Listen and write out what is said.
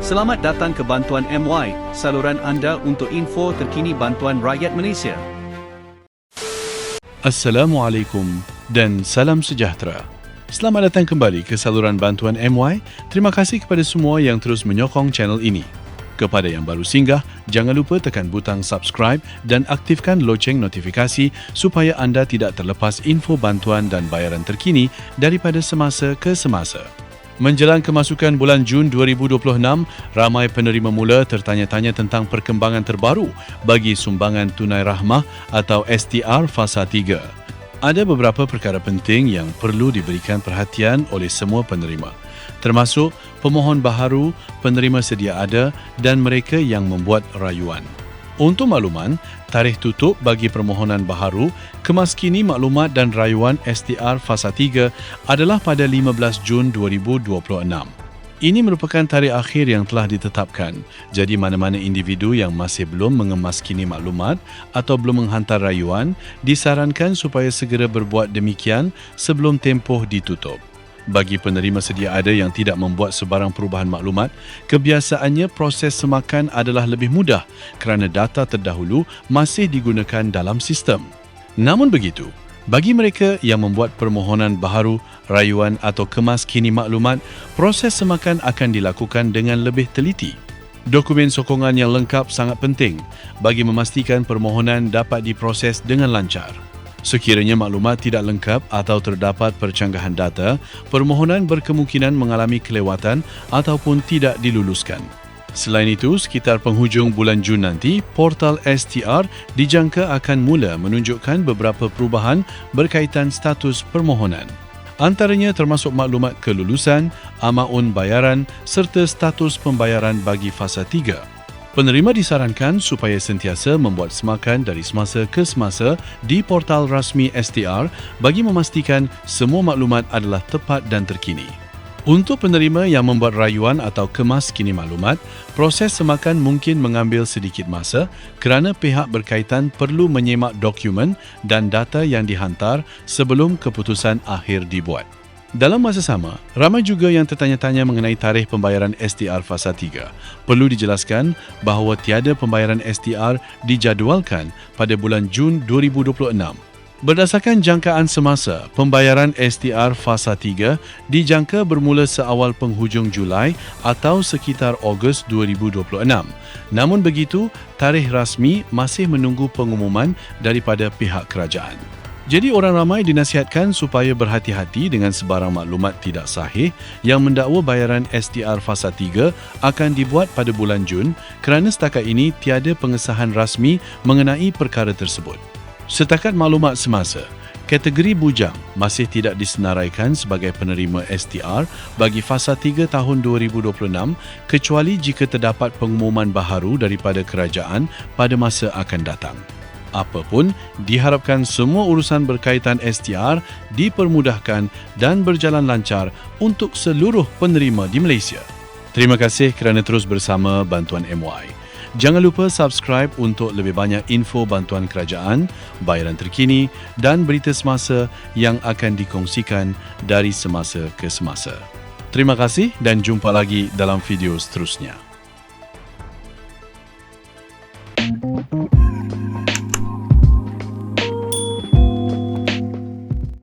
Selamat datang ke Bantuan MY, saluran anda untuk info terkini bantuan rakyat Malaysia. Assalamualaikum dan salam sejahtera. Selamat datang kembali ke saluran Bantuan MY. Terima kasih kepada semua yang terus menyokong channel ini. Kepada yang baru singgah, jangan lupa tekan butang subscribe dan aktifkan loceng notifikasi supaya anda tidak terlepas info bantuan dan bayaran terkini daripada semasa ke semasa. Menjelang kemasukan bulan Jun 2026, ramai penerima mula tertanya-tanya tentang perkembangan terbaru bagi sumbangan tunai rahmah atau STR Fasa 3. Ada beberapa perkara penting yang perlu diberikan perhatian oleh semua penerima, termasuk pemohon baharu, penerima sedia ada dan mereka yang membuat rayuan. Untuk makluman, tarikh tutup bagi permohonan baharu, kemaskini maklumat dan rayuan STR Fasa 3 adalah pada 15 Jun 2026. Ini merupakan tarikh akhir yang telah ditetapkan, jadi mana-mana individu yang masih belum mengemaskini maklumat atau belum menghantar rayuan, disarankan supaya segera berbuat demikian sebelum tempoh ditutup. Bagi penerima sedia ada yang tidak membuat sebarang perubahan maklumat, kebiasaannya proses semakan adalah lebih mudah kerana data terdahulu masih digunakan dalam sistem. Namun begitu, bagi mereka yang membuat permohonan baharu, rayuan atau kemaskini maklumat, proses semakan akan dilakukan dengan lebih teliti. Dokumen sokongan yang lengkap sangat penting bagi memastikan permohonan dapat diproses dengan lancar. Sekiranya maklumat tidak lengkap atau terdapat percanggahan data, permohonan berkemungkinan mengalami kelewatan ataupun tidak diluluskan. Selain itu, sekitar penghujung bulan Jun nanti, portal STR dijangka akan mula menunjukkan beberapa perubahan berkaitan status permohonan. Antaranya termasuk maklumat kelulusan, amaun bayaran serta status pembayaran bagi fasa 3. Penerima disarankan supaya sentiasa membuat semakan dari semasa ke semasa di portal rasmi STR bagi memastikan semua maklumat adalah tepat dan terkini. Untuk penerima yang membuat rayuan atau kemaskini maklumat, proses semakan mungkin mengambil sedikit masa kerana pihak berkaitan perlu menyemak dokumen dan data yang dihantar sebelum keputusan akhir dibuat. Dalam masa sama, ramai juga yang tertanya-tanya mengenai tarikh pembayaran STR Fasa 3. Perlu dijelaskan bahawa tiada pembayaran STR dijadualkan pada bulan Jun 2026. Berdasarkan jangkaan semasa, pembayaran STR Fasa 3 dijangka bermula seawal penghujung Julai atau sekitar Ogos 2026. Namun begitu, tarikh rasmi masih menunggu pengumuman daripada pihak kerajaan. Jadi orang ramai dinasihatkan supaya berhati-hati dengan sebarang maklumat tidak sahih yang mendakwa bayaran STR Fasa 3 akan dibuat pada bulan Jun kerana setakat ini tiada pengesahan rasmi mengenai perkara tersebut. Setakat maklumat semasa, kategori bujang masih tidak disenaraikan sebagai penerima STR bagi Fasa 3 tahun 2026 kecuali jika terdapat pengumuman baharu daripada kerajaan pada masa akan datang. Apapun, diharapkan semua urusan berkaitan STR dipermudahkan dan berjalan lancar untuk seluruh penerima di Malaysia. Terima kasih kerana terus bersama Bantuan MY. Jangan lupa subscribe untuk lebih banyak info bantuan kerajaan, bayaran terkini dan berita semasa yang akan dikongsikan dari semasa ke semasa. Terima kasih dan jumpa lagi dalam video seterusnya.